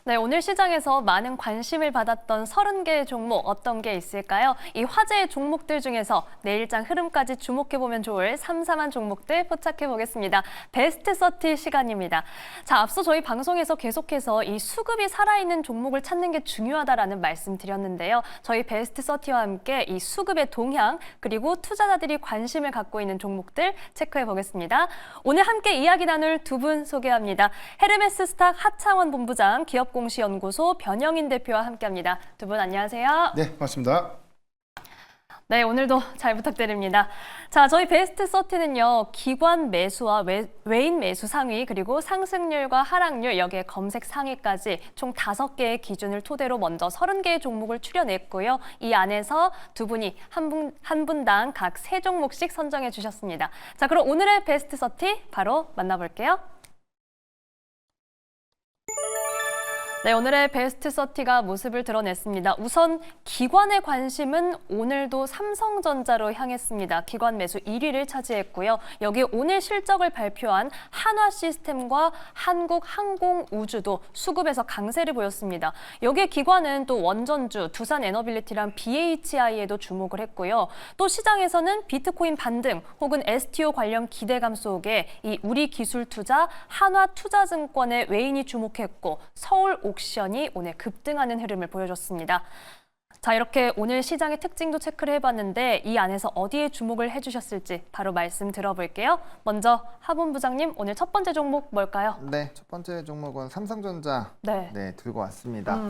네, 오늘 시장에서 많은 관심을 받았던 30개의 종목 어떤 게 있을까요? 이 화제의 종목들 중에서 내일장 흐름까지 주목해보면 좋을 삼삼한 종목들 포착해보겠습니다. 베스트 30 시간입니다. 자, 앞서 저희 방송에서 계속해서 이 수급이 살아있는 종목을 찾는 게 중요하다라는 말씀 드렸는데요. 저희 베스트 30와 함께 이 수급의 동향 그리고 투자자들이 관심을 갖고 있는 종목들 체크해보겠습니다. 오늘 함께 이야기 나눌 두 분 소개합니다. 헤르메스 스탁 하창원 본부장, 기업공시연구소 변영인 대표와 함께합니다. 두 분 안녕하세요. 네, 반갑습니다. 네, 오늘도 잘 부탁드립니다. 자, 저희 베스트 30는요, 기관 매수와 외인 매수 상위, 그리고 상승률과 하락률, 여기에 검색 상위까지 총 5개의 기준을 토대로 먼저 30개의 종목을 추려냈고요. 이 안에서 두 분이 한 분당 각 3종목씩 선정해 주셨습니다. 자, 그럼 오늘의 베스트 30 바로 만나볼게요. 네, 오늘의 베스트 30가 모습을 드러냈습니다. 우선 기관의 관심은 오늘도 삼성전자로 향했습니다. 기관 매수 1위를 차지했고요. 여기 오늘 실적을 발표한 한화시스템과 한국항공우주도 수급에서 강세를 보였습니다. 여기에 기관은 또 원전주, 두산에너빌리티랑 BHI에도 주목을 했고요. 또 시장에서는 비트코인 반등 혹은 STO 관련 기대감 속에 이 우리기술투자, 한화투자증권의 외인이 주목했고 서울 옥션이 오늘 급등하는 흐름을 보여줬습니다. 자, 이렇게 오늘 시장의 특징도 체크를 해봤는데 이 안에서 어디에 주목을 해주셨을지 바로 말씀 들어볼게요. 먼저 하 본부장님, 오늘 첫 번째 종목 뭘까요? 네, 첫 번째 종목은 삼성전자 네, 들고 왔습니다.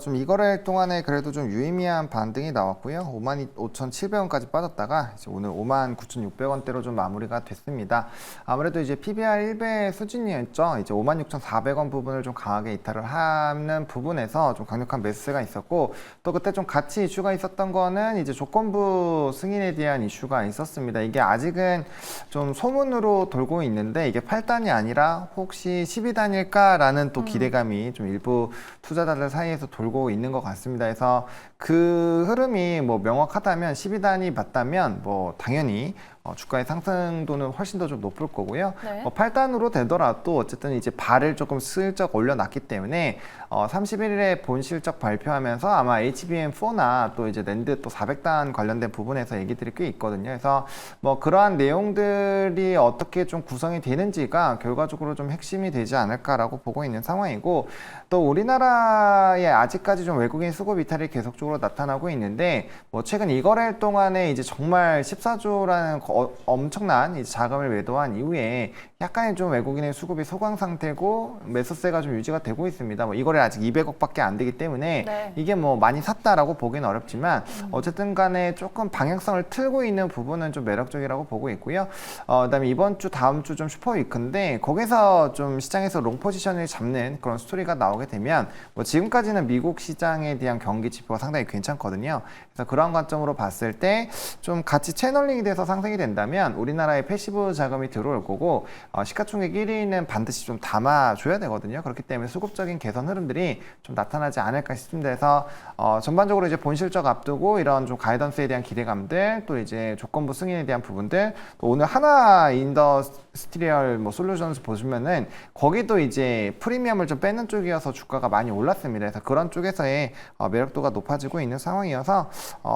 좀 이거래 동안에 그래도 좀 유의미한 반등이 나왔고요. 55,700원까지 빠졌다가 이제 오늘 59,600원대로 좀 마무리가 됐습니다. 아무래도 이제 PBR 1배 수준이었죠. 이제 56,400원 부분을 좀 강하게 이탈을 하는 부분에서 좀 강력한 매수세가 있었고, 또 그때 좀 같이 이슈가 있었던 거는 이제 조건부 승인에 대한 이슈가 있었습니다. 이게 아직은 좀 소문으로 돌고 있는데 이게 8단이 아니라 혹시 12단일까라는 또 기대감이 좀 일부 투자자들 사이에서 돌고 있는 것 같습니다. 그래서 그 흐름이 뭐 명확하다면 12단이 맞다면 뭐 당연히 주가의 상승도는 훨씬 더 좀 높을 거고요. 네. 8단으로 되더라도 어쨌든 이제 발을 조금 슬쩍 올려놨기 때문에 31일에 본 실적 발표하면서 아마 HBM4나 또 이제 낸드 또 400단 관련된 부분에서 얘기들이 꽤 있거든요. 그래서 뭐 그러한 내용들이 어떻게 좀 구성이 되는지가 결과적으로 좀 핵심이 되지 않을까라고 보고 있는 상황이고, 또 우리나라에 아직까지 좀 외국인 수급 이탈이 계속적으로 나타나고 있는데, 뭐 최근 이거래일 동안에 이제 정말 14조라는 엄청난 이제 자금을 매도한 이후에 약간의 좀 외국인의 수급이 소강 상태고 매수세가 좀 유지가 되고 있습니다. 뭐 이거래 아직 200억밖에 안 되기 때문에 네. 이게 뭐 많이 샀다라고 보기는 어렵지만 어쨌든 간에 조금 방향성을 틀고 있는 부분은 좀 매력적이라고 보고 있고요. 그다음에 이번 주 다음 주 좀 슈퍼위크인데 거기서 좀 시장에서 롱 포지션을 잡는 그런 스토리가 나오게 되면 뭐 지금까지는 미국 시장에 대한 경기 지표가 상당히 괜찮거든요. 그래서 그런 관점으로 봤을 때 좀 같이 채널링이 돼서 상승이 된다면 우리나라에 패시브 자금이 들어올 거고 시가총액 1위는 반드시 좀 담아줘야 되거든요. 그렇기 때문에 수급적인 개선 흐름들이 좀 나타나지 않을까 싶습니다. 그래서 전반적으로 이제 본실적 앞두고 이런 좀 가이던스에 대한 기대감들, 또 이제 조건부 승인에 대한 부분들, 또 오늘 하나 인더스트리얼 뭐 솔루션스 보시면은 거기도 이제 프리미엄을 좀 빼는 쪽이어서 주가가 많이 올랐습니다. 그래서 그런 쪽에서의 매력도가 높아지고 있는 상황이어서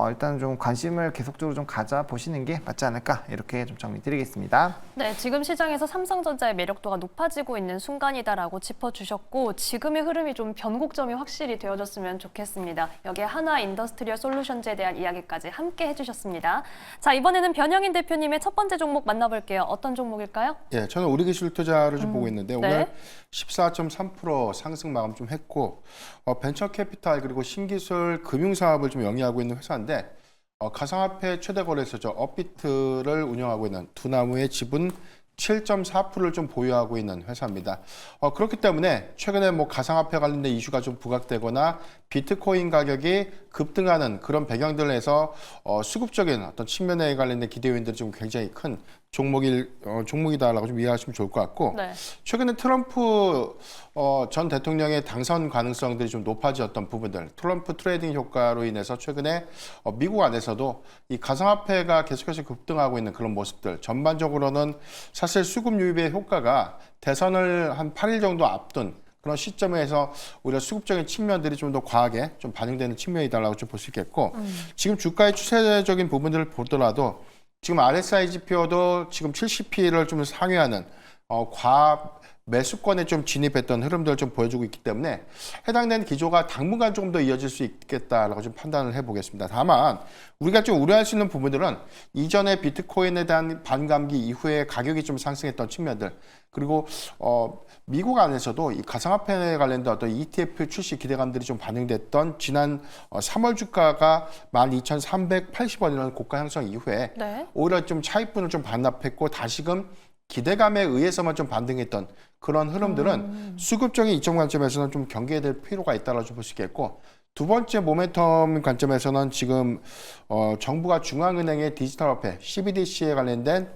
일단 좀 관심을 계속적으로 좀 가져 보시는 게 맞지 않을까, 이렇게 좀 정리드리겠습니다. 네, 지금 시장에서 삼성전자의 매력도가 높아지고 있는 순간이다라고 짚어주셨고, 지금의 흐름이 좀 변곡점이 확실히 되어졌으면 좋겠습니다. 여기에 하나 인더스트리얼 솔루션즈에 대한 이야기까지 함께 해주셨습니다. 자, 이번에는 변영인 대표님의 첫 번째 종목 만나볼게요. 어떤 종목일까요? 예, 저는 우리기술 투자를 좀 보고 있는데 네. 오늘 14.3% 상승 마감 좀 했고, 벤처 캐피탈 그리고 신기술 금융 사업을 좀 영위하고 있는 회사인데, 가상화폐 최대 거래소죠, 업비트를 운영하고 있는 두나무의 지분 7.4%를 좀 보유하고 있는 회사입니다. 그렇기 때문에 최근에 뭐 가상화폐 관련된 이슈가 좀 부각되거나 비트코인 가격이 급등하는 그런 배경들을 해서 수급적인 어떤 측면에 관련된 기대 요인들이 좀 굉장히 큰 종목이다라고 좀 이해하시면 좋을 것 같고, 네. 최근에 트럼프 전 대통령의 당선 가능성들이 좀 높아졌던 부분들, 트럼프 트레이딩 효과로 인해서 최근에 미국 안에서도 이 가상화폐가 계속해서 급등하고 있는 그런 모습들, 전반적으로는 사실 수급 유입의 효과가 대선을 한 8일 정도 앞둔 그런 시점에서 오히려 수급적인 측면들이 좀 더 과하게 좀 반영되는 측면이다라고 좀 볼 수 있겠고 지금 주가의 추세적인 부분들을 보더라도 지금 RSI 지표도 지금 70P를 좀 상회하는 매수권에 좀 진입했던 흐름들을 좀 보여주고 있기 때문에 해당되는 기조가 당분간 조금 더 이어질 수 있겠다라고 좀 판단을 해보겠습니다. 다만 우리가 좀 우려할 수 있는 부분들은 이전에 비트코인에 대한 반감기 이후에 가격이 좀 상승했던 측면들 그리고 미국 안에서도 이 가상화폐에 관련된 어떤 ETF 출시 기대감들이 좀 반영됐던 지난 3월 주가가 12,380원이라는 고가 형성 이후에 네. 오히려 좀 차익분을 좀 반납했고 다시금 기대감에 의해서만 좀 반등했던 그런 흐름들은 수급적인 이점 관점에서는 좀 경계해야 될 필요가 있다고 좀 볼 수 있겠고 두 번째 모멘텀 관점에서는 지금 정부가 중앙은행의 디지털화폐 CBDC에 관련된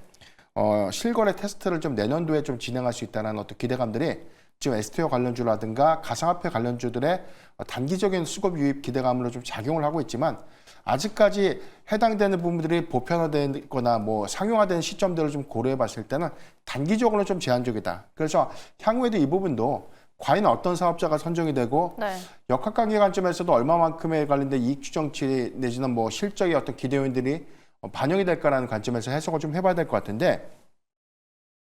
실거래 테스트를 좀 내년도에 좀 진행할 수 있다는 어떤 기대감들이 지금 STO 관련주라든가 가상화폐 관련주들의 단기적인 수급 유입 기대감으로 좀 작용을 하고 있지만 아직까지 해당되는 부분들이 보편화되거나 뭐 상용화되는 시점들을 좀 고려해 봤을 때는 단기적으로 좀 제한적이다. 그래서 향후에도 이 부분도 과연 어떤 사업자가 선정이 되고 네. 역학관계 관점에서도 얼마만큼에 관련된 이익 추정치 내지는 뭐 실적의 어떤 기대 요인들이 반영이 될까라는 관점에서 해석을 좀 해봐야 될 것 같은데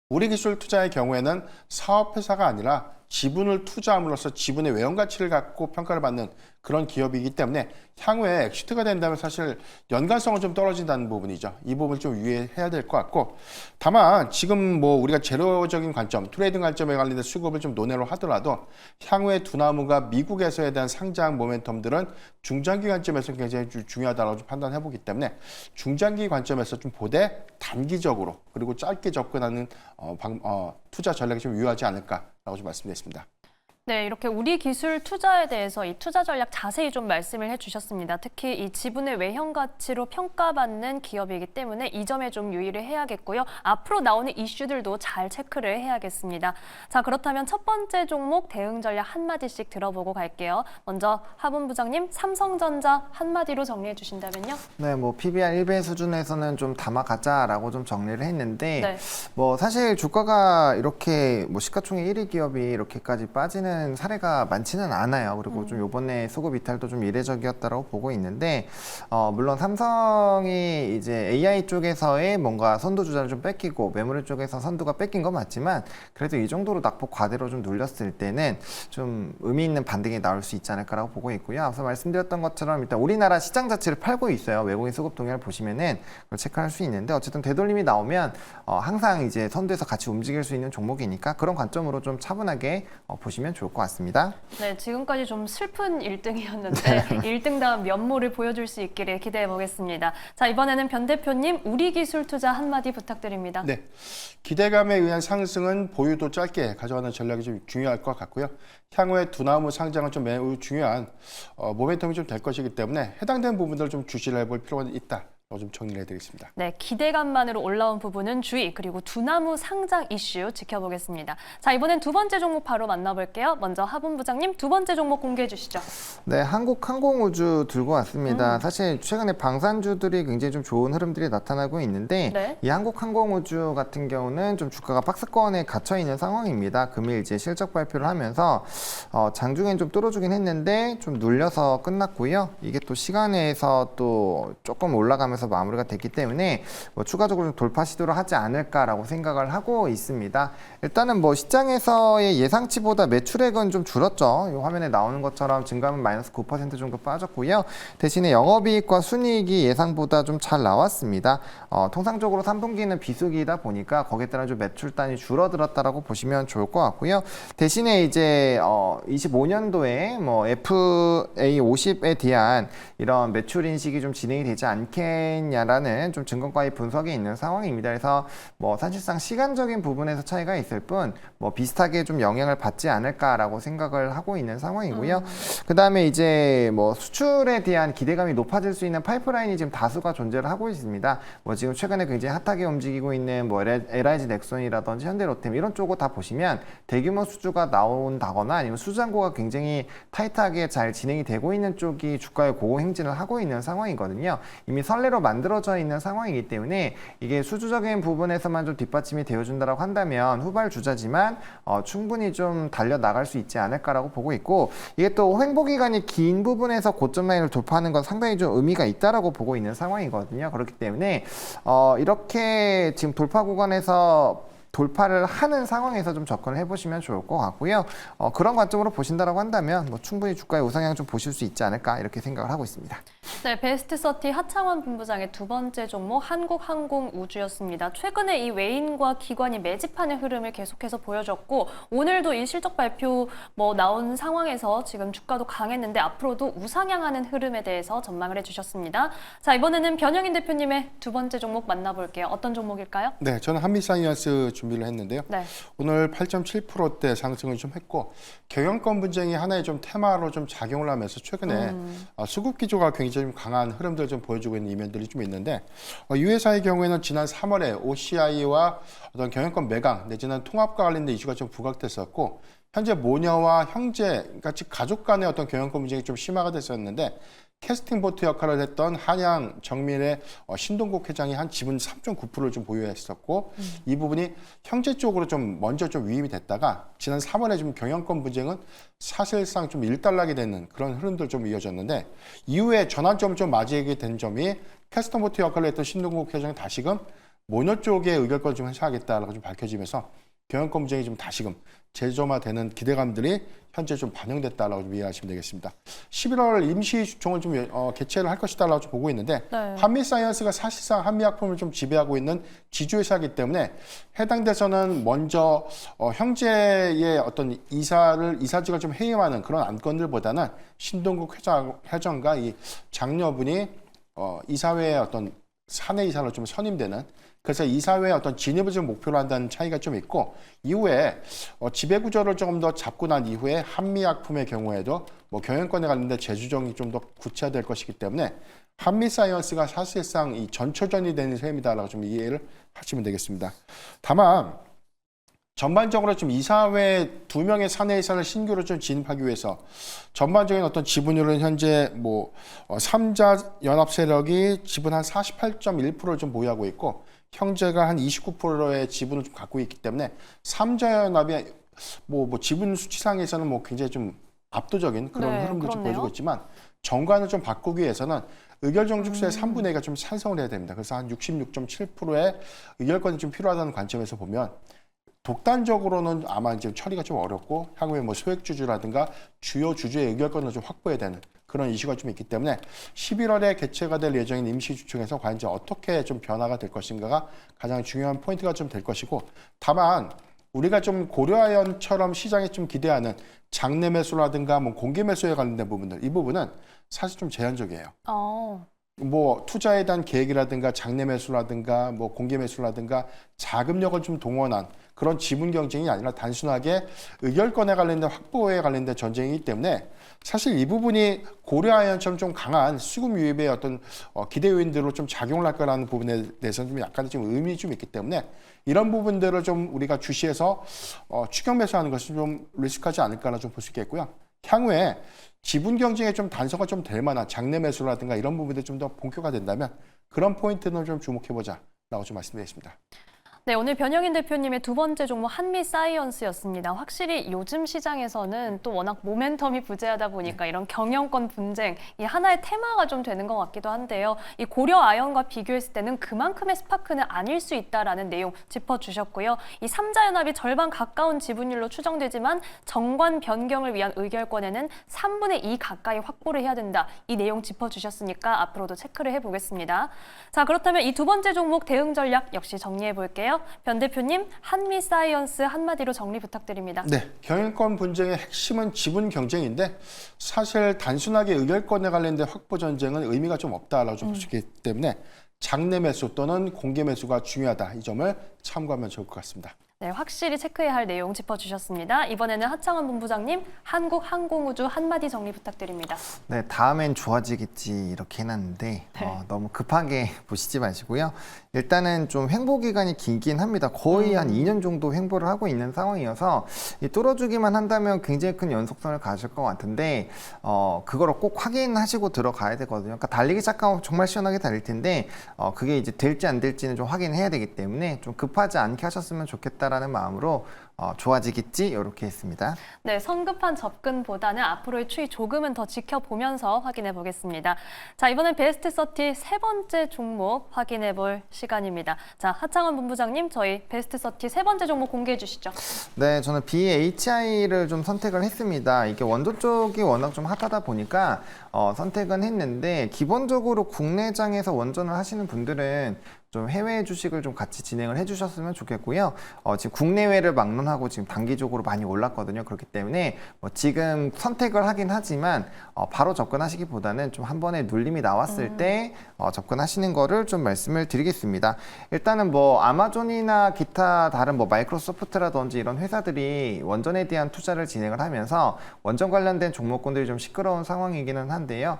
우리 기술 투자의 경우에는 사업회사가 아니라 지분을 투자함으로써 지분의 외형 가치를 갖고 평가를 받는 그런 기업이기 때문에 향후에 엑시트가 된다면 사실 연관성은 좀 떨어진다는 부분이죠. 이 부분을 좀 유의해야 될 것 같고 다만 지금 뭐 우리가 재료적인 관점, 트레이딩 관점에 관련된 수급을 좀 논의로 하더라도 향후에 두나무가 미국에서에 대한 상장 모멘텀들은 중장기 관점에서 굉장히 중요하다고 좀 판단해 보기 때문에 중장기 관점에서 좀 보되 단기적으로 그리고 짧게 접근하는 투자 전략이 좀 유효하지 않을까라고 좀 말씀드렸습니다. 네, 이렇게 우리 기술 투자에 대해서 이 투자 전략 자세히 좀 말씀을 해주셨습니다. 특히 이 지분의 외형 가치로 평가받는 기업이기 때문에 이 점에 좀 유의를 해야겠고요. 앞으로 나오는 이슈들도 잘 체크를 해야겠습니다. 자, 그렇다면 첫 번째 종목 대응 전략 한마디씩 들어보고 갈게요. 먼저 하분 부장님, 삼성전자 한마디로 정리해 주신다면요? 네, 뭐 PBR 1배 수준에서는 좀 담아가자라고 좀 정리를 했는데 네. 뭐 사실 주가가 이렇게 뭐 시가총액 1위 기업이 이렇게까지 빠지는 사례가 많지는 않아요. 그리고 좀 요번에 수급 이탈도 좀 이례적이었다고 보고 있는데 물론 삼성이 이제 AI 쪽에서의 뭔가 선도 주자를 좀 뺏기고 메모리 쪽에서 선두가 뺏긴 건 맞지만 그래도 이 정도로 낙폭 과대로 좀 눌렸을 때는 좀 의미 있는 반등이 나올 수 있지 않을까라고 보고 있고요. 앞서 말씀드렸던 것처럼 일단 우리나라 시장 자체를 팔고 있어요. 외국인 수급 동향을 보시면은 그걸 체크할 수 있는데 어쨌든 되돌림이 나오면 항상 이제 선두에서 같이 움직일 수 있는 종목이니까 그런 관점으로 좀 차분하게 보시면 좋을 것 같습니다. 네, 지금까지 좀 슬픈 1등이었는데 1등다운 면모를 보여줄 수 있기를 기대해 보겠습니다. 자, 이번에는 변 대표님, 우리 기술 투자 한마디 부탁드립니다. 네, 기대감에 의한 상승은 보유도 짧게 가져가는 전략이 좀 중요할 것 같고요. 향후에 두나무 상장은 좀 매우 중요한 모멘텀이 좀 될 것이기 때문에 해당되는 부분들을 좀 주시를 해볼 필요가 있다. 좀 정리를 해드리겠습니다. 네, 기대감만으로 올라온 부분은 주의, 그리고 두나무 상장 이슈 지켜보겠습니다. 자, 이번엔 두 번째 종목 바로 만나볼게요. 먼저 하분 부장님, 두 번째 종목 공개해 주시죠. 네, 한국항공우주 들고 왔습니다. 사실 최근에 방산주들이 굉장히 좀 좋은 흐름들이 나타나고 있는데 네. 이 한국항공우주 같은 경우는 좀 주가가 박스권에 갇혀 있는 상황입니다. 금일 이제 실적 발표를 하면서 장중엔 좀 뚫어주긴 했는데 좀 눌려서 끝났고요. 이게 또 시간에서 또 조금 올라가면서 마무리가 됐기 때문에 뭐 추가적으로 좀 돌파 시도를 하지 않을까라고 생각을 하고 있습니다. 일단은 뭐 시장에서의 예상치보다 매출액은 좀 줄었죠. 이 화면에 나오는 것처럼 증감은 마이너스 9% 정도 빠졌고요. 대신에 영업이익과 순이익이 예상보다 좀 잘 나왔습니다. 통상적으로 3분기는 비수기이다 보니까 거기에 따라 좀 매출단이 줄어들었다라고 보시면 좋을 것 같고요. 대신에 이제 25년도에 뭐 FA50에 대한 이런 매출 인식이 좀 진행이 되지 않겠냐라는 좀 증권가의 분석이 있는 상황입니다. 그래서 뭐 사실상 시간적인 부분에서 차이가 있을 뿐 뭐 비슷하게 좀 영향을 받지 않을까라고 생각을 하고 있는 상황이고요. 그다음에 이제 뭐 수출에 대한 기대감이 높아질 수 있는 파이프라인이 지금 다수가 존재를 하고 있습니다. 뭐 지금 최근에 굉장히 핫하게 움직이고 있는 뭐 LIG 넥슨이라든지 현대로템 이런 쪽을 다 보시면 대규모 수주가 나온다거나 아니면 수장고가 굉장히 타이트하게 잘 진행이 되고 있는 쪽이 주가의 고공행진을 하고 있는 상황이거든요. 이미 선례로 상태로 만들어져 있는 상황이기 때문에 이게 수주적인 부분에서만 좀 뒷받침이 되어준다라고 한다면 후발주자지만 충분히 좀 달려나갈 수 있지 않을까라고 보고 있고, 이게 또 횡보 기간이 긴 부분에서 고점 라인을 돌파하는 건 상당히 좀 의미가 있다라고 보고 있는 상황이거든요. 그렇기 때문에 이렇게 지금 돌파 구간에서 돌파를 하는 상황에서 좀 접근을 해보시면 좋을 것 같고요. 그런 관점으로 보신다라고 한다면 뭐 충분히 주가의 우상향 좀 보실 수 있지 않을까 이렇게 생각을 하고 있습니다. 네, 베스트 30 하창원 본부장의 두 번째 종목 한국항공우주였습니다. 최근에 이 외인과 기관이 매집하는 흐름을 계속해서 보여줬고, 오늘도 이 실적 발표 나온 상황에서 지금 주가도 강했는데 앞으로도 우상향하는 흐름에 대해서 전망을 해주셨습니다. 자, 이번에는 변영인 대표님의 두 번째 종목 만나볼게요. 어떤 종목일까요? 네, 저는 한미사이언스 준비를 했는데요. 네. 오늘 8.7%대 상승을 좀 했고, 경영권 분쟁이 하나의 좀 테마로 좀 작용을 하면서 최근에 수급 기조가 굉장히 좀 강한 흐름들 좀 보여주고 있는 이면들이 좀 있는데, 이 회사의 경우에는 지난 3월에 OCI와 어떤 경영권 매각 내지는 통합과 관련된 이슈가 좀 부각됐었고, 현재 모녀와 형제 같이 가족 간의 어떤 경영권 분쟁이 좀 심화가 됐었는데, 캐스팅 보트 역할을 했던 한양 정밀의 신동국 회장이 한 지분 3.9%를 좀 보유했었고, 이 부분이 형제 쪽으로 좀 먼저 좀 위임이 됐다가 지난 3월에 좀 경영권 분쟁은 사실상 좀 일단락이 되는 그런 흐름들 좀 이어졌는데, 이후에 전환점을 좀 맞이하게 된 점이 캐스팅 보트 역할을 했던 신동국 회장이 다시금 모녀 쪽의 의결권을 좀 행사하겠다라고 좀 밝혀지면서 경영권 분쟁이 좀 다시금 재점화되는 기대감들이 현재 좀 반영됐다라고 좀 이해하시면 되겠습니다. 11월 임시 주총을 좀 개최를 할 것이다라고 좀 보고 있는데, 네. 한미사이언스가 사실상 한미약품을 좀 지배하고 있는 지주회사이기 때문에 해당 데서는 먼저 형제의 어떤 이사직을 좀 해임하는 그런 안건들보다는 신동국 회장과 이 장녀분이 이사회의 어떤 사내 이사로 좀 선임되는, 그래서 이사회의 어떤 진입을 좀 목표로 한다는 차이가 좀 있고, 이후에 지배 구조를 조금 더 잡고 난 이후에 한미약품의 경우에도 경영권에 관련된 재주정이 좀 더 구체화될 것이기 때문에 한미사이언스가 사실상 이 전초전이 되는 셈이다라고 좀 이해를 하시면 되겠습니다. 다만 전반적으로 좀 이사회 2명의 사내 이사를 신규로 좀 진입하기 위해서 전반적인 어떤 지분율은 현재 3자 연합 세력이 지분 한 48.1%를 좀 보유하고 있고, 형제가 한 29%의 지분을 좀 갖고 있기 때문에 3자 연합이 지분 수치상에서는 굉장히 좀 압도적인 그런 네, 흐름도 좀 그렇네요. 보여주고 있지만, 정관을 좀 바꾸기 위해서는 의결 정족수의 3분의 2가 좀 찬성을 해야 됩니다. 그래서 한 66.7%의 의결권이 좀 필요하다는 관점에서 보면 독단적으로는 아마 이제 처리가 좀 어렵고, 향후에 소액주주라든가 주요 주주의 의결권을 좀 확보해야 되는 그런 이슈가 좀 있기 때문에 11월에 개최가 될 예정인 임시주총에서 과연 이제 어떻게 좀 변화가 될 것인가가 가장 중요한 포인트가 좀 될 것이고, 다만 우리가 좀 고려아연처럼 시장에 좀 기대하는 장내 매수라든가 공개 매수에 관련된 부분들, 이 부분은 사실 좀 제한적이에요. 투자에 대한 계획이라든가 장내 매수라든가 공개 매수라든가 자금력을 좀 동원한 그런 지분 경쟁이 아니라 단순하게 의결권에 관련된 확보에 관련된 전쟁이기 때문에, 사실 이 부분이 고려아연처럼 좀 강한 수급 유입의 어떤 기대 요인들로 좀 작용을 할 거라는 부분에 대해서는 좀 약간의 좀 의미 좀 있기 때문에, 이런 부분들을 좀 우리가 주시해서 추격 매수하는 것이 좀 리스크하지 않을까라 좀 볼 수 있겠고요. 향후에 지분 경쟁에 좀 단서가 좀 될 만한 장내 매수라든가 이런 부분들이 좀 더 본격화된다면 그런 포인트는 좀 주목해보자라고 좀 말씀드리겠습니다. 네, 오늘 변영인 대표님의 두 번째 종목 한미사이언스였습니다. 확실히 요즘 시장에서는 또 워낙 모멘텀이 부재하다 보니까 이런 경영권 분쟁, 이 하나의 테마가 좀 되는 것 같기도 한데요. 이 고려아연과 비교했을 때는 그만큼의 스파크는 아닐 수 있다라는 내용 짚어주셨고요. 이 3자연합이 절반 가까운 지분율로 추정되지만 정관 변경을 위한 의결권에는 3분의 2 가까이 확보를 해야 된다. 이 내용 짚어주셨으니까 앞으로도 체크를 해보겠습니다. 자, 그렇다면 이 두 번째 종목 대응 전략 역시 정리해볼게요. 변 대표님, 한미사이언스 한마디로 정리 부탁드립니다. 네, 경영권 분쟁의 핵심은 지분 경쟁인데, 사실 단순하게 의결권에 관련된 확보 전쟁은 의미가 좀 없다라고 좀 볼 수 있기 때문에 장내 매수 또는 공개 매수가 중요하다, 이 점을 참고하면 좋을 것 같습니다. 네, 확실히 체크해야 할 내용 짚어주셨습니다. 이번에는 하창원 본부장님, 한국항공우주 한마디 정리 부탁드립니다. 네, 다음엔 좋아지겠지 이렇게 해놨는데 너무 급하게 보시지 마시고요. 일단은 좀 횡보 기간이 길긴 합니다. 거의 한 2년 정도 횡보를 하고 있는 상황이어서 이 뚫어주기만 한다면 굉장히 큰 연속성을 가질 것 같은데 그거를 꼭 확인하시고 들어가야 되거든요. 그러니까 달리기 시작하면 정말 시원하게 달릴 텐데 그게 이제 될지 안 될지는 좀 확인해야 되기 때문에 좀 급하지 않게 하셨으면 좋겠다라는 마음으로 좋아지겠지 이렇게 했습니다. 네, 성급한 접근보다는 앞으로의 추이 조금은 더 지켜보면서 확인해 보겠습니다. 자, 이번엔 베스트 30 세 번째 종목 확인해 볼 시간입니다. 자, 하창원 본부장님, 저희 베스트 30 세 번째 종목 공개해 주시죠. 네, 저는 BHI를 좀 선택을 했습니다. 이게 원조 쪽이 워낙 좀 핫하다 보니까 선택은 했는데 기본적으로 국내장에서 원전을 하시는 분들은 좀 해외 주식을 좀 같이 진행을 해주셨으면 좋겠고요. 지금 국내외를 막론하고 지금 단기적으로 많이 올랐거든요. 그렇기 때문에 지금 선택을 하긴 하지만 바로 접근하시기보다는 좀 한 번에 눌림이 나왔을 때 접근하시는 거를 좀 말씀을 드리겠습니다. 일단은 뭐 아마존이나 기타 다른 뭐 마이크로소프트라든지 이런 회사들이 원전에 대한 투자를 진행을 하면서 원전 관련된 종목군들이 좀 시끄러운 상황이기는 한데요.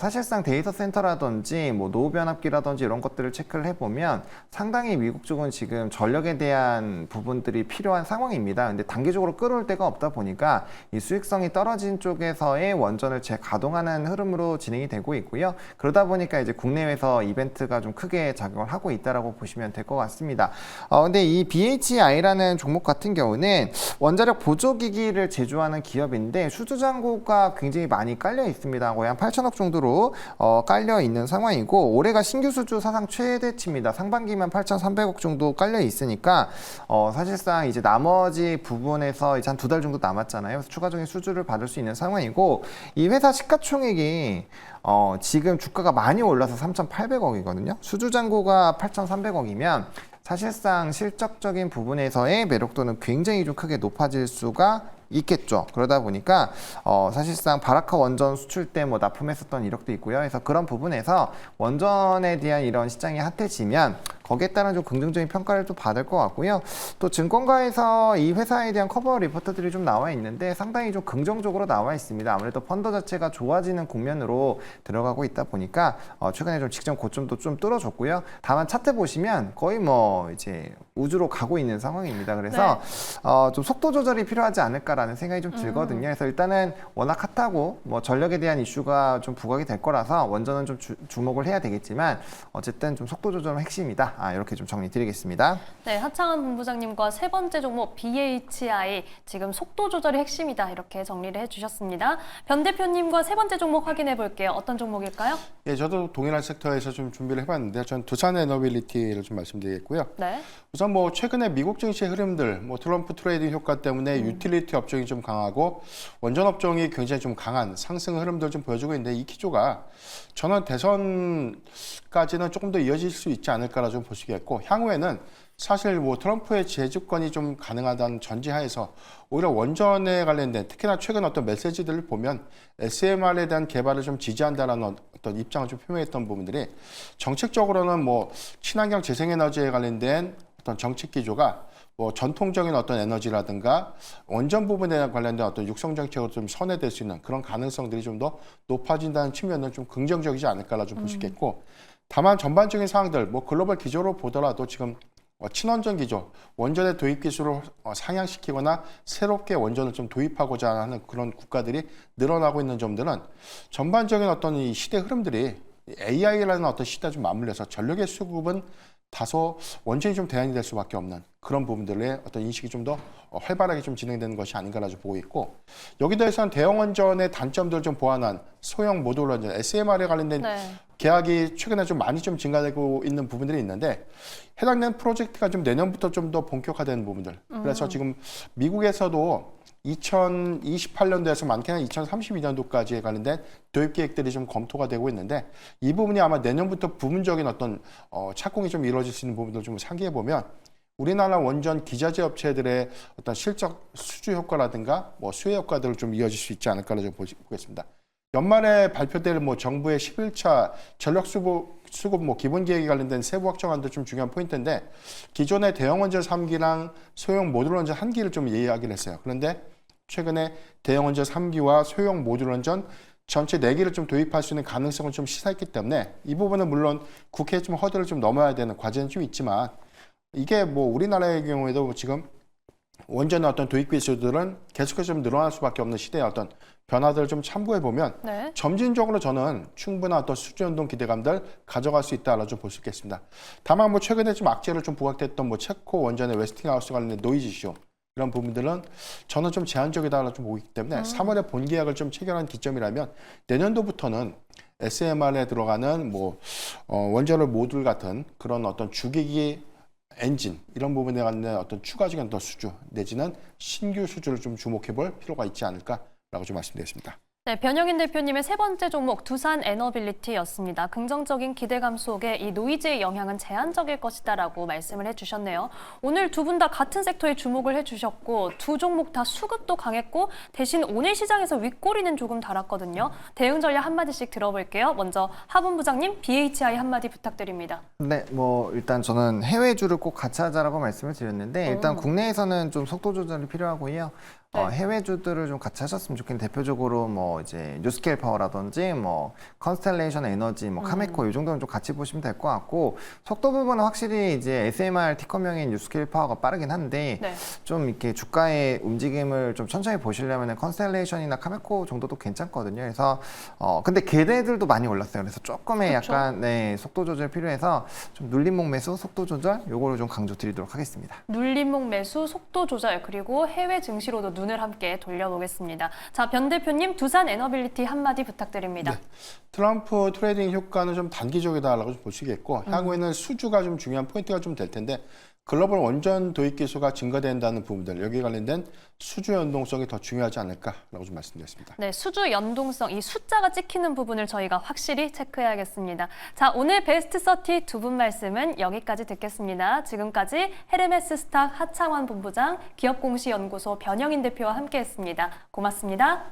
사실상 데이터 센터라든지 뭐 노후 변압기라든지 이런 것들을 체크를 해보면 상당히 미국 쪽은 지금 전력에 대한 부분들이 필요한 상황입니다. 근데 단기적으로 끌어올 데가 없다 보니까 이 수익성이 떨어진 쪽에서의 원전을 재가동하는 흐름으로 진행이 되고 있고요. 그러다 보니까 이제 국내에서 이벤트가 좀 크게 작용을 하고 있다라고 보시면 될 것 같습니다. 근데 이 BHI라는 종목 같은 경우는 원자력 보조기기를 제조하는 기업인데 수주잔고가 굉장히 많이 깔려 있습니다. 거의 한 8천억 정도로 깔려 있는 상황이고 올해가 신규 수주 사상 최대치입니다. 상반기만 8,300억 정도 깔려 있으니까 사실상 이제 나머지 부분에서 이제 한 2달 정도 남았잖아요. 추가적인 수주를 받을 수 있는 상황이고 이 회사 시가총액이 지금 주가가 많이 올라서 3,800억이거든요. 수주잔고가 8,300억이면 사실상 실적적인 부분에서의 매력도는 굉장히 좀 크게 높아질 수가 있겠죠. 그러다 보니까 사실상 바라카 원전 수출 때 뭐 납품했었던 이력도 있고요. 그래서 그런 부분에서 원전에 대한 이런 시장이 핫해지면 거기에 따른 좀 긍정적인 평가를 또 받을 것 같고요. 또 증권가에서 이 회사에 대한 커버 리포트들이 좀 나와 있는데 상당히 좀 긍정적으로 나와 있습니다. 아무래도 펀더 자체가 좋아지는 국면으로 들어가고 있다 보니까 최근에 좀 직전 고점도 좀 뚫어줬고요. 다만 차트 보시면 거의 뭐 이제 우주로 가고 있는 상황입니다. 그래서 좀 속도 조절이 필요하지 않을까라는 생각이 좀 들거든요. 그래서 일단은 워낙 핫하고 뭐 전력에 대한 이슈가 좀 부각이 될 거라서 원전은 좀 주목을 해야 되겠지만 어쨌든 좀 속도 조절은 핵심이다. 이렇게 좀 정리 드리겠습니다. 네, 하창원 본부장님과 세 번째 종목 BHI 지금 속도 조절이 핵심이다 이렇게 정리를 해주셨습니다. 변 대표님과 세 번째 종목 확인해 볼게요. 어떤 종목일까요? 예, 저도 동일한 섹터에서 좀 준비를 해봤는데 전 두산 에너빌리티를 좀 말씀드리겠고요. 네. 우선 뭐 최근에 미국 증시의 흐름들, 뭐 트럼프 트레이딩 효과 때문에 유틸리티 업종이 좀 강하고 원전 업종이 굉장히 좀 강한 상승 흐름들 좀 보여주고 있는데 이 기조가 저는 대선까지는 조금 더 이어질 수 있지 않을까라 좀 보시겠고 향후에는 사실 뭐 트럼프의 재집권이 좀 가능하다는 전제하에서 오히려 원전에 관련된 특히나 최근 어떤 메시지들을 보면 SMR에 대한 개발을 좀 지지한다라는 어떤 입장을 좀 표명했던 부분들이 정책적으로는 뭐 친환경 재생에너지에 관련된 어떤 정책 기조가 뭐 전통적인 어떤 에너지라든가 원전 부분에 관련된 어떤 육성 정책으로 좀 선회될 수 있는 그런 가능성들이 좀 더 높아진다는 측면은 좀 긍정적이지 않을까라 좀 보시겠고 다만 전반적인 상황들 뭐 글로벌 기조로 보더라도 지금 친원전 기조, 원전의 도입 기술을 상향시키거나 새롭게 원전을 좀 도입하고자 하는 그런 국가들이 늘어나고 있는 점들은 전반적인 어떤 이 시대 흐름들이 AI라는 어떤 시대와 좀 맞물려서 전력의 수급은 다소 원전이 좀 대안이 될 수밖에 없는 그런 부분들의 어떤 인식이 좀 더 활발하게 좀 진행되는 것이 아닌가라 좀 보고 있고 여기 대해서는 대형 원전의 단점들을 좀 보완한 소형 모듈 원전 SMR에 관련된 계약이 최근에 좀 많이 좀 증가되고 있는 부분들이 있는데 해당되는 프로젝트가 좀 내년부터 좀 더 본격화되는 부분들. 그래서 지금 미국에서도 2028년도에서 많게는 2032년도까지에 관련된 도입 계획들이 좀 검토가 되고 있는데 이 부분이 아마 내년부터 부분적인 어떤 착공이 좀 이루어질 수 있는 부분들을 좀 상기해 보면 우리나라 원전 기자재 업체들의 어떤 실적 수주 효과라든가 뭐 수혜 효과들을 좀 이어질 수 있지 않을까를 좀 보겠습니다. 연말에 발표될 뭐 정부의 11차 전력 수급 뭐 기본 계획에 관련된 세부 확정안도 좀 중요한 포인트인데 기존의 대형 원전 3기랑 소형 모듈 원전 1기를 좀 이야기를 했어요. 그런데 최근에 대형 원전 3기와 소형 모듈 원전 전체 4개를 좀 도입할 수 있는 가능성을 좀 시사했기 때문에 이 부분은 물론 국회에 좀 허들을 좀 넘어야 되는 과제는 좀 있지만 이게 뭐 우리나라의 경우에도 지금 원전의 어떤 도입 기수들은 계속해서 좀 늘어날 수밖에 없는 시대의 어떤 변화들을 좀 참고해 보면 네. 점진적으로 저는 충분한 어떤 수주 연동 기대감들 가져갈 수 있다라고 좀 볼 수 있겠습니다. 다만 뭐 최근에 좀 악재를 좀 부각됐던 뭐 체코 원전의 웨스팅하우스 관련된 노이즈 이슈 이런 부분들은 저는 좀 제한적이다라고 좀 보기 때문에 3월에 본계약을 좀 체결한 기점이라면 내년도부터는 SMR에 들어가는 뭐 원전을 모듈 같은 그런 어떤 주기기 엔진 이런 부분에 관한 어떤 추가적인 어떤 수주 내지는 신규 수주를 좀 주목해 볼 필요가 있지 않을까라고 좀 말씀드렸습니다. 네, 변영인 대표님의 세 번째 종목 두산 에너빌리티였습니다. 긍정적인 기대감 속에 이 노이즈의 영향은 제한적일 것이다라고 말씀을 해주셨네요. 오늘 두 분 다 같은 섹터에 주목을 해주셨고 두 종목 다 수급도 강했고 대신 오늘 시장에서 윗꼬리는 조금 달았거든요. 대응 전략 한마디씩 들어볼게요. 먼저 하분 부장님 BHI 한마디 부탁드립니다. 네, 뭐 일단 저는 해외주를 꼭 같이 하자라고 말씀을 드렸는데 일단 국내에서는 좀 속도 조절이 필요하고요. 네. 해외주들을 좀 같이 하셨으면 좋겠는데 대표적으로 뭐 이제 뉴스케일 파워라든지 뭐 컨스텔레이션 에너지, 뭐 카메코 이 정도는 좀 같이 보시면 될 것 같고 속도 부분은 확실히 이제 SMR 티커명인 뉴스케일 파워가 빠르긴 한데 네. 좀 이렇게 주가의 움직임을 좀 천천히 보시려면 컨스텔레이션이나 카메코 정도도 괜찮거든요. 그래서 근데 걔네들도 많이 올랐어요. 그래서 조금의 그쵸? 약간 네, 속도 조절 필요해서 좀 눌림목 매수, 속도 조절 요거를 좀 강조드리도록 하겠습니다. 눌림목 매수, 속도 조절, 그리고 해외 증시로도 눈을 함께 돌려보겠습니다. 자, 변 대표님 두산 에너빌리티 한마디 부탁드립니다. 네. 트럼프 트레이딩 효과는 좀 단기적이다라고 볼 수 있겠고 향후에는 수주가 좀 중요한 포인트가 좀 될 텐데 글로벌 원전 도입 기수가 증가된다는 부분들 여기에 관련된 수주 연동성이 더 중요하지 않을까라고 좀 말씀드렸습니다. 네, 수주 연동성, 이 숫자가 찍히는 부분을 저희가 확실히 체크해야겠습니다. 자, 오늘 베스트 30 두 분 말씀은 여기까지 듣겠습니다. 지금까지 헤르메스 스탁 하창원 본부장, 기업공시연구소 변영인 대표와 함께했습니다. 고맙습니다.